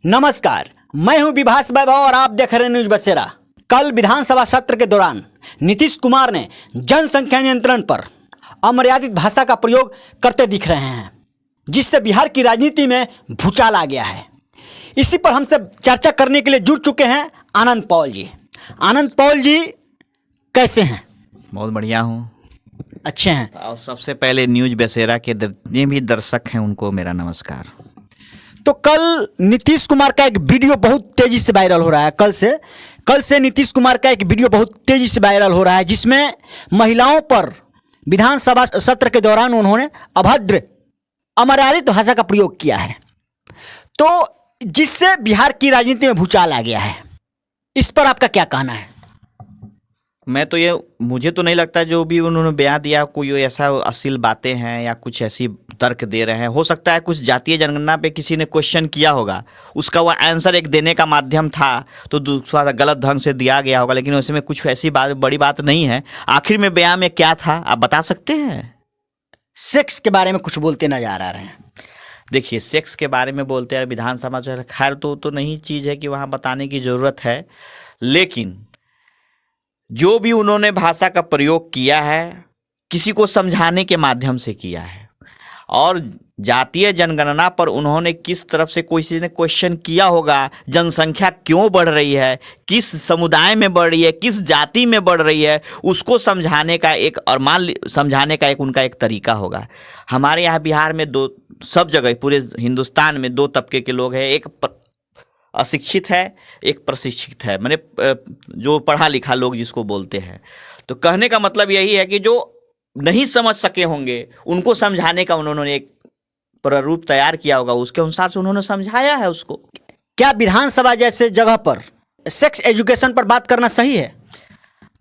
नमस्कार, मैं हूं विभास वैभव और आप देख रहे हैं न्यूज बसेरा। कल विधानसभा सत्र के दौरान नीतीश कुमार ने जनसंख्या नियंत्रण पर अमर्यादित भाषा का प्रयोग करते दिख रहे हैं, जिससे बिहार की राजनीति में भूचाल आ गया है। इसी पर हमसे चर्चा करने के लिए जुड़ चुके हैं आनंद पॉल जी। आनंद पॉल जी कैसे हैं? बहुत बढ़िया हूँ, अच्छे हैं। और सबसे पहले न्यूज बसेरा के जितने भी दर्शक हैं उनको मेरा नमस्कार। तो कल नीतीश कुमार का एक वीडियो बहुत तेजी से वायरल हो रहा है। कल से नीतीश कुमार का एक वीडियो बहुत तेजी से वायरल हो रहा है, जिसमें महिलाओं पर विधानसभा सत्र के दौरान उन्होंने अभद्र अमर्यादित भाषा का प्रयोग किया है, तो जिससे बिहार की राजनीति में भूचाल आ गया है। इस पर आपका क्या कहना है? मुझे तो नहीं लगता जो भी उन्होंने बयान दिया कोई ऐसा अश्लील बातें हैं या कुछ ऐसी तर्क दे रहे हैं। हो सकता है कुछ जातीय जनगणना पे किसी ने क्वेश्चन किया होगा, उसका वो आंसर एक देने का माध्यम था, तो दूसरा गलत ढंग से दिया गया होगा, लेकिन उसमें कुछ ऐसी बड़ी बात नहीं है। आखिर में बयान में क्या था आप बता सकते हैं? सेक्स के बारे में कुछ बोलते नजर आ रहे हैं। देखिए, सेक्स के बारे में बोलते हैं विधानसभा जो है, खैर तो नहीं चीज़ है कि वहाँ बताने की ज़रूरत है, लेकिन जो भी उन्होंने भाषा का प्रयोग किया है किसी को समझाने के माध्यम से किया है। और जातीय जनगणना पर उन्होंने किस तरफ से किसी ने क्वेश्चन किया होगा, जनसंख्या क्यों बढ़ रही है, किस समुदाय में बढ़ रही है, किस जाति में बढ़ रही है, उसको समझाने का एक समझाने का उनका एक तरीका होगा। हमारे यहाँ बिहार में सब जगह पूरे हिंदुस्तान में दो तबके के लोग हैं, एक अशिक्षित है, एक प्रशिक्षित है, माने जो पढ़ा लिखा लोग जिसको बोलते हैं। तो कहने का मतलब यही है कि जो नहीं समझ सके होंगे उनको समझाने का उन्होंने एक प्रारूप तैयार किया होगा, उसके अनुसार से उन्होंने समझाया है उसको। क्या विधानसभा जैसे जगह पर सेक्स एजुकेशन पर बात करना सही है?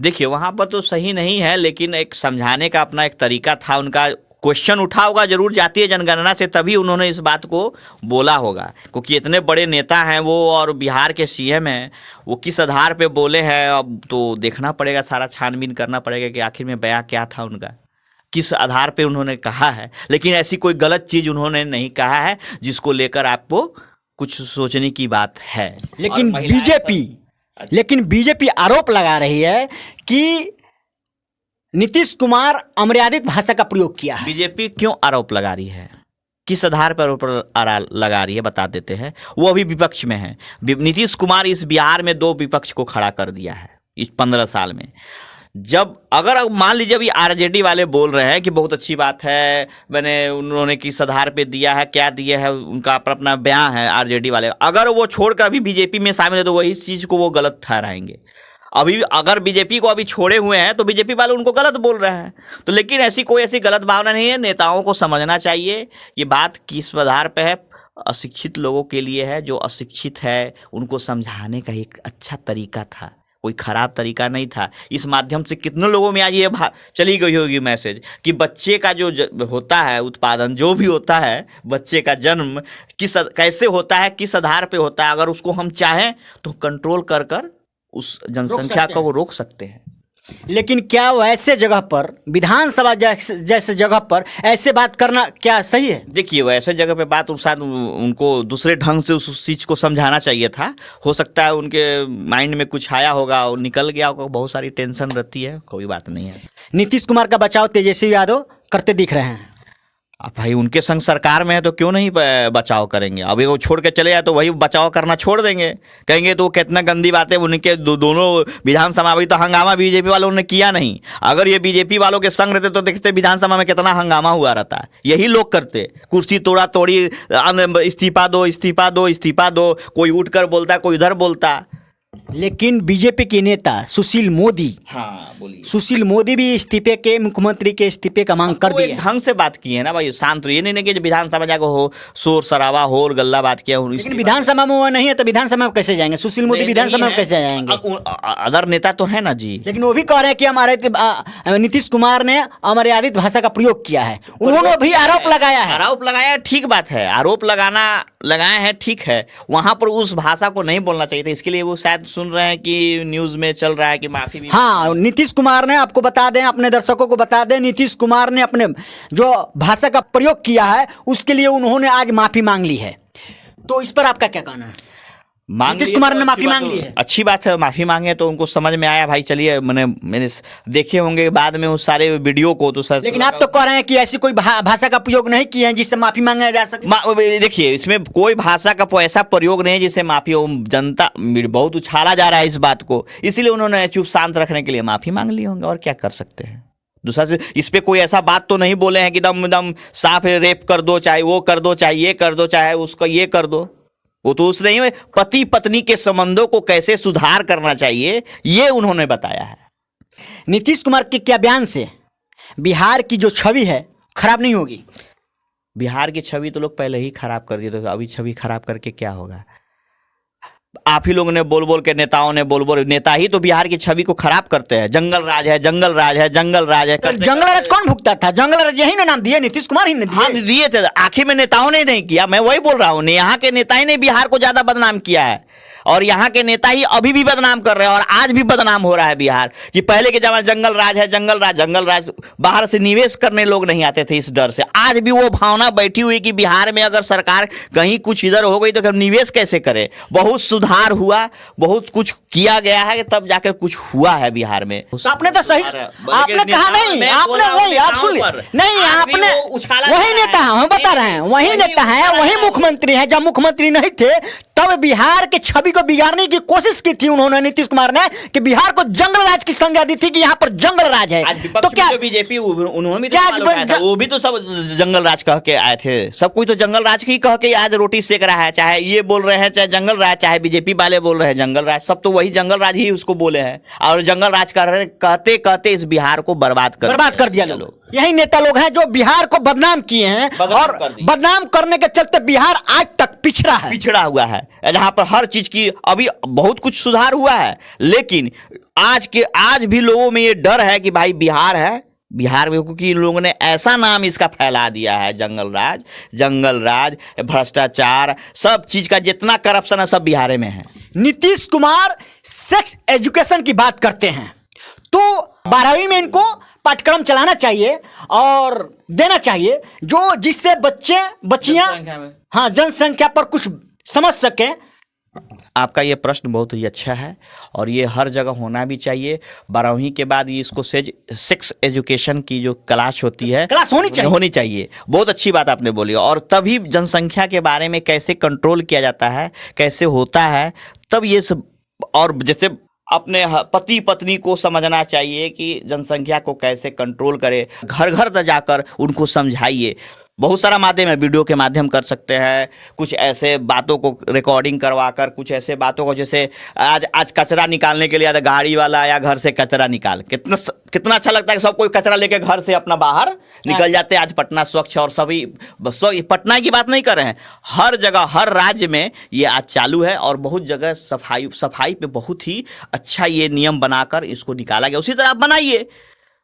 देखिए, वहाँ पर तो सही नहीं है, लेकिन एक समझाने का अपना एक तरीका था। उनका क्वेश्चन उठा होगा जरूर जातीय जनगणना से, तभी उन्होंने इस बात को बोला होगा, क्योंकि इतने बड़े नेता हैं वो और बिहार के सीएम हैं, वो किस आधार पे बोले हैं अब तो देखना पड़ेगा, सारा छानबीन करना पड़ेगा कि आखिर में बयान क्या था उनका, किस आधार पे उन्होंने कहा है। लेकिन ऐसी कोई गलत चीज़ उन्होंने नहीं कहा है जिसको लेकर आपको कुछ सोचने की बात है। लेकिन बीजेपी आरोप लगा रही है कि नीतीश कुमार अमर्यादित भाषा का प्रयोग किया है। बीजेपी क्यों आरोप लगा रही है, किस आधार पर आरोप लगा रही है बता देते हैं। वो अभी विपक्ष में है। नीतीश कुमार इस बिहार में 2 विपक्ष को खड़ा कर दिया है इस 15 साल में। जब अगर मान लीजिए अभी आरजेडी वाले बोल रहे हैं कि बहुत अच्छी बात है, मैंने उन्होंने किस आधार पे दिया है, क्या दिया है, उनका अपना बयान है आरजेडी वाले, अगर वो छोड़कर अभी बीजेपी में शामिल है तो वही चीज़ को वो गलत ठहराएंगे। अभी अगर बीजेपी को अभी छोड़े हुए हैं तो बीजेपी वाले उनको गलत बोल रहे हैं। तो लेकिन ऐसी गलत भावना नहीं है। नेताओं को समझना चाहिए ये बात किस आधार पे है। अशिक्षित लोगों के लिए है, जो अशिक्षित है उनको समझाने का एक अच्छा तरीका था, कोई खराब तरीका नहीं था। इस माध्यम से कितने लोगों में आज ये चली गई होगी मैसेज कि बच्चे का जो होता है उत्पादन, जो भी होता है बच्चे का जन्म कैसे होता है, किस आधार पे होता है, अगर उसको हम चाहें तो कंट्रोल कर उस जनसंख्या को वो रोक सकते हैं। लेकिन क्या वैसे जगह पर, विधानसभा जैसे जगह पर ऐसे बात करना क्या सही है? देखिए, वैसे जगह पे बात शायद उनको दूसरे ढंग से उस चीज़ को समझाना चाहिए था। हो सकता है उनके माइंड में कुछ आया होगा और निकल गया होगा, बहुत सारी टेंशन रहती है, कोई बात नहीं है। नीतीश कुमार का बचाव तेजस्वी यादव करते दिख रहे हैं। अब भाई उनके संग सरकार में है तो क्यों नहीं बचाव करेंगे। अभी वो छोड़ के चले जाए तो वही बचाव करना छोड़ देंगे, कहेंगे तो कितना गंदी बात है। उनके दोनों विधानसभा अभी तो हंगामा बीजेपी वालों ने किया नहीं। अगर ये बीजेपी वालों के संग रहते तो देखते विधानसभा में कितना हंगामा हुआ रहता। यही लोग करते, कुर्सी तोड़ा तोड़ी, इस्तीफा दो इस्तीफा दो इस्तीफा दो, कोई उठ कर बोलता कोई उधर बोलता। लेकिन बीजेपी के नेता सुशील मोदी, बोलिए, सुशील मोदी भी इस्तीफे के, मुख्यमंत्री के इस्तीफे का मांग कर दिए। ढंग से बात की है ना भाई, शांत ये नहीं कि विधानसभा जाकर हो शोर शराबा हो और गल्ला बात किया। लेकिन विधानसभा में वो नहीं है तो विधानसभा में कैसे जाएंगे? सुशील मोदी विधानसभा में कैसे जाएंगे? अदर नेता तो है ना जी। लेकिन वो भी कह रहे हैं कि हमारे नीतीश कुमार ने अमर्यादित भाषा का प्रयोग किया है। उन्होंने भी आरोप लगाया है। आरोप लगाया, ठीक बात है, आरोप लगाए हैं, ठीक है। वहां पर उस भाषा को नहीं बोलना चाहिए था। इसके लिए वो शायद सुन रहे हैं कि न्यूज में चल रहा है कि माफी भी। हाँ, नीतीश कुमार ने, आपको बता दें, अपने दर्शकों को बता दें, नीतीश कुमार ने अपने जो भाषा का प्रयोग किया है उसके लिए उन्होंने आज माफी मांग ली है। तो इस पर आपका क्या कहना है? मांग नीतीश लिए कुमार तो ने अच्छी माफी बात मांग हो- ली है। अच्छी बात है, माफी मांगे तो उनको समझ में आया भाई चलिए मैंने देखे होंगे बाद में उस सारे वीडियो को तो सर लेकिन आप तो कह रहे हैं कि ऐसी कोई भाषा का प्रयोग नहीं किए हैं जिससे माफी मांगा जा सके। देखिए इसमें कोई भाषा का ऐसा प्रयोग नहीं है जिससे माफी हो। जनता बहुत उछाला जा रहा है इस बात को, इसीलिए उन्होंने चुप शांत रखने के लिए माफी मांग ली होंगे, और क्या कर सकते हैं। दूसरा से इस पे कोई ऐसा बात तो नहीं बोले हैं कि दम दम साफ रेप कर दो, चाहे वो कर दो, चाहे ये कर दो, चाहे उसको ये कर दो। वो तो उसने ही पति पत्नी के संबंधों को कैसे सुधार करना चाहिए ये उन्होंने बताया है। नीतीश कुमार के क्या बयान से बिहार की जो छवि है खराब नहीं होगी? बिहार की छवि तो लोग पहले ही खराब कर दिए, तो अभी छवि खराब करके क्या होगा। आप ही लोगों ने बोल बोल के, नेताओं ने बोल बोल, नेता ही तो बिहार की छवि को खराब करते हैं। जंगल राज है, जंगल राज है, जंगल राज है। जंगल राज कौन भुगता था? जंगल राज यही ना नाम दिए, नीतीश कुमार ही ने दिए। हाँ दिए थे, आखिर में नेताओं ने नहीं किया। मैं वही बोल रहा हूँ, यहाँ के नेता ही ने बिहार को ज्यादा बदनाम किया है, और यहाँ के नेता ही अभी भी बदनाम कर रहे हैं, और आज भी बदनाम हो रहा है बिहार। कि पहले के जमाने जंगल राज है, जंगल राज, जंगल राज, बाहर से निवेश करने लोग नहीं आते थे इस डर से। आज भी वो भावना बैठी हुई कि बिहार में अगर सरकार कहीं कुछ इधर हो गई तो हम निवेश कैसे करें। बहुत सुधार हुआ, बहुत कुछ किया गया है, तब जाकर कुछ हुआ है बिहार में। तो आपने तो सही, आपने कहा नहीं, आपने नहीं, आप सुन नहीं, आपने वही नेता है, हम बता रहे हैं, वही नेता है, वही मुख्यमंत्री है। जब मुख्यमंत्री नहीं थे तब बिहार के छवि को बिगाड़ने की कोशिश की थी उन्होंने, नीतीश कुमार ने, कि बिहार को जंगल राज की संज्ञा दी थी कि यहाँ पर जंगल राज है। तो क्या बीजेपी उन्होंने भी तो वो भी तो सब जंगल राज कह के आए थे। सब कोई तो जंगल राज की कह के आज रोटी सेक रहा है, चाहे ये बोल रहे हैं, चाहे जंगल राज, चाहे बीजेपी वाले बोल रहे हैं जंगल राज, सब तो वही जंगल राज ही उसको बोले हैं। और जंगल राज कर रहे, कहते कहते इस बिहार को बर्बाद कर दिया लोग। यही नेता लोग हैं जो बिहार को बदनाम किए हैं, और बदनाम करने के चलते बिहार आज तक पिछड़ा हुआ है, जहां पर हर चीज की अभी बहुत कुछ सुधार हुआ है, लेकिन आज भी लोगों में ये डर है कि भाई बिहार है, बिहार में, क्योंकि इन लोगों ने ऐसा नाम इसका फैला दिया है, जंगल राज, भ्रष्टाचार, सब चीज का जितना करप्शन है सब बिहार में है। नीतीश कुमार सेक्स एजुकेशन की बात करते हैं, तो 12वीं में इनको पाठ्यक्रम चलाना चाहिए और देना चाहिए, जो जिससे बच्चियां हाँ जनसंख्या पर कुछ समझ सकें। आपका ये प्रश्न बहुत ही अच्छा है, और ये हर जगह होना भी चाहिए। 12वीं के बाद ये इसको सेक्स एजुकेशन की जो क्लास होती है, क्लास होनी चाहिए। बहुत अच्छी बात आपने बोली, और तभी जनसंख्या के बारे में कैसे कंट्रोल किया जाता है, कैसे होता है, तब ये सब। और जैसे अपने पति पत्नी को समझना चाहिए कि जनसंख्या को कैसे कंट्रोल करे, घर घर तक जाकर उनको समझाइए। बहुत सारा माध्यम है, वीडियो के माध्यम कर सकते हैं, कुछ ऐसे बातों को रिकॉर्डिंग करवाकर, कुछ ऐसे बातों को, जैसे आज कचरा निकालने के लिए गाड़ी वाला आया, घर से कचरा निकाल, कितना अच्छा लगता है कि सब कोई कचरा लेके घर से अपना बाहर निकल जाते हैं। आज पटना स्वच्छ, और सभी पटना की बात नहीं कर रहे हैं, हर जगह हर राज्य में ये आज चालू है, और बहुत जगह सफाई पे बहुत ही अच्छा ये नियम बनाकर इसको निकाला गया। उसी तरह आप बनाइए,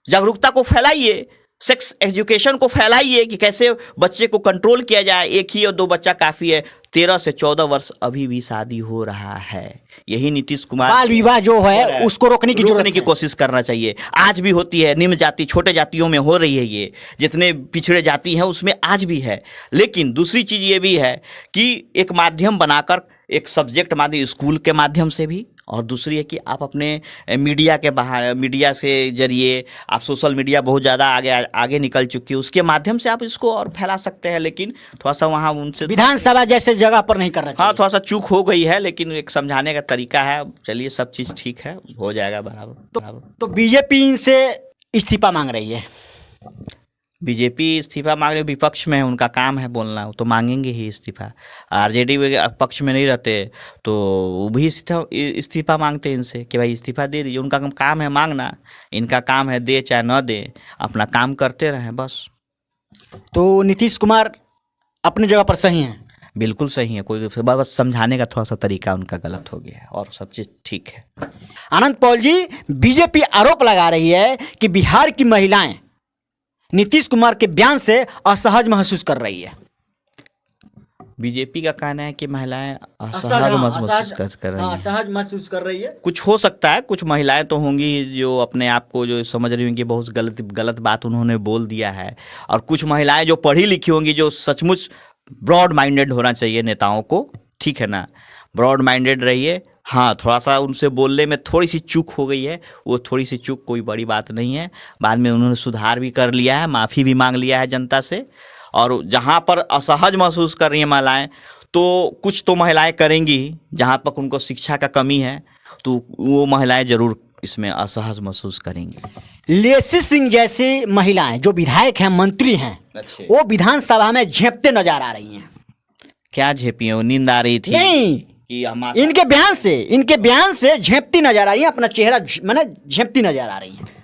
जागरूकता को फैलाइए, सेक्स एजुकेशन को फैलाइए कि कैसे बच्चे को कंट्रोल किया जाए। एक ही और 2 बच्चा काफ़ी है। 13 से 14 वर्ष अभी भी शादी हो रहा है। यही नीतीश कुमार, बाल विवाह जो है उसको रोकने की कोशिश करना चाहिए। आज भी होती है, निम्न जाति छोटे जातियों में हो रही है, ये जितने पिछड़े जाति हैं उसमें आज भी है। लेकिन दूसरी चीज़ ये भी है कि एक माध्यम बनाकर, एक सब्जेक्ट माध्यम स्कूल के माध्यम से भी, और दूसरी है कि आप अपने मीडिया से जरिए, आप सोशल मीडिया बहुत ज़्यादा आगे निकल चुकी है, उसके माध्यम से आप इसको और फैला सकते हैं। लेकिन थोड़ा सा वहाँ उनसे विधानसभा जैसे जगह पर नहीं करना चाहिए। हाँ, थोड़ा सा चूक हो गई है, लेकिन एक समझाने का तरीका है। चलिए, सब चीज़ ठीक है, हो जाएगा बराबर। तो बीजेपी इनसे इस्तीफा मांग रही है। बीजेपी इस्तीफा मांग रही, विपक्ष में है, उनका काम है बोलना, तो मांगेंगे ही इस्तीफा। आरजेडी पक्ष में नहीं रहते तो वो भी इस्तीफा मांगते इनसे कि भाई इस्तीफा दे दीजिए। उनका काम है मांगना, इनका काम है दे चाहे न दे, अपना काम करते रहें बस। तो नीतीश कुमार अपनी जगह पर सही हैं? बिल्कुल सही है, कोई बस समझाने का थोड़ा सा तरीका उनका गलत हो गया है, और सब चीज़ ठीक है। आनंद पॉल जी, बीजेपी आरोप लगा रही है कि बिहार की महिलाएं नीतीश कुमार के बयान से असहज महसूस कर रही है। बीजेपी का कहना है कि महिलाएं असहज महसूस कर रही है। कुछ हो सकता है, कुछ महिलाएं तो होंगी जो अपने आप को जो समझ रही होंगी बहुत गलत बात उन्होंने बोल दिया है, और कुछ महिलाएं जो पढ़ी लिखी होंगी, जो सचमुच ब्रॉड माइंडेड होना चाहिए नेताओं को, ठीक है ना, ब्रॉड माइंडेड रहिए। हाँ, थोड़ा सा उनसे बोलने में थोड़ी सी चूक हो गई है, वो थोड़ी सी चूक कोई बड़ी बात नहीं है, बाद में उन्होंने सुधार भी कर लिया है, माफ़ी भी मांग लिया है जनता से। और जहाँ पर असहज महसूस कर रही हैं महिलाएं, तो कुछ तो महिलाएं करेंगी, जहाँ तक उनको शिक्षा का कमी है तो वो महिलाएं जरूर इसमें असहज महसूस करेंगी। लेसी सिंह जैसी महिलाएं जो विधायक हैं, मंत्री हैं, वो विधानसभा में झेपते नजर आ रही हैं। क्या झेपी है? वो नींद आ रही थी नहीं, कि हम इनके बयान से झेपती नजर आ रही है, अपना चेहरा माने झेपती नजर आ रही है।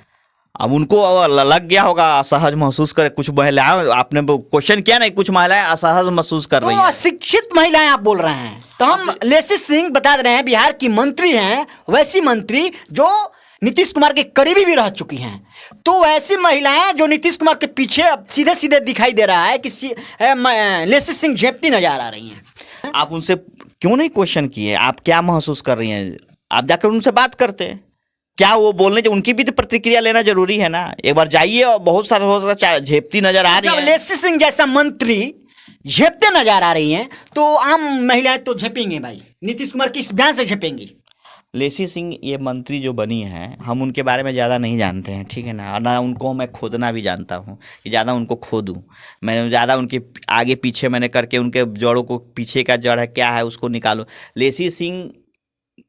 अब उनको लग गया होगा असहज महसूस करे। कुछ महिलाएं, आपने क्वेश्चन किया नहीं, कुछ महिलाएं असहज महसूस कर रही तो हैं। अशिक्षित महिलाएं आप बोल रहे हैं, तो हम लेसी सिंह बता रहे हैं बिहार की मंत्री हैं, वैसी मंत्री जो नीतीश कुमार के करीबी भी रह चुकी हैं। तो ऐसी महिलाएं जो नीतीश कुमार के पीछे अब सीधे सीधे दिखाई दे रहा है कि लेसी सिंह झेपती नजर आ रही हैं। आप उनसे क्यों नहीं क्वेश्चन किए? आप क्या महसूस कर रही हैं? आप जाकर उनसे बात करते, क्या वो बोलने जो उनकी भी तो प्रतिक्रिया लेना जरूरी है ना। एक बार जाइए, और बहुत सारा हो सकता झेपती नजर आ रही जब है। लेसी सिंह जैसा मंत्री झेपते नजर आ रही हैं, तो आम महिलाएं तो झेपेंगे भाई, नीतीश कुमार की इस बयान से झेपेंगी। लेसी सिंह ये मंत्री जो बनी हैं, हम उनके बारे में ज़्यादा नहीं जानते हैं, ठीक है ना, और ना उनको मैं खोदना भी जानता हूँ कि ज़्यादा उनको खोदूँ। मैं ज़्यादा उनके आगे पीछे मैंने करके उनके जड़ों को, पीछे का जड़ है क्या है उसको निकालूँ। लेसी सिंह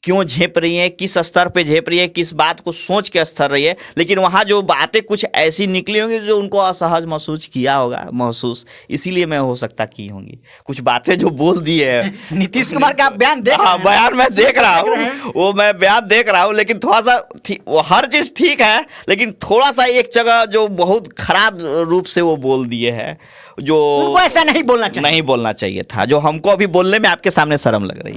क्यों झेप रही है, किस स्तर पे झेप रही है, किस बात को सोच के स्तर रही है, लेकिन वहाँ जो बातें कुछ ऐसी निकली होंगी जो उनको असहज महसूस किया होगा, इसीलिए मैं हो सकता की होंगी कुछ बातें जो बोल दी है। नीतीश कुमार का आप बयान देख रहे हाँ, हैं? बयान मैं देख रहा हूँ, वो मैं बयान देख रहा हूँ, लेकिन थोड़ा सा वो हर चीज़ ठीक है, लेकिन थोड़ा सा एक जगह जो बहुत खराब रूप से वो बोल दिए हैं, जो उनको ऐसा नहीं बोलना चाहिए था, जो हमको अभी बोलने में आपके सामने शर्म लग रही है।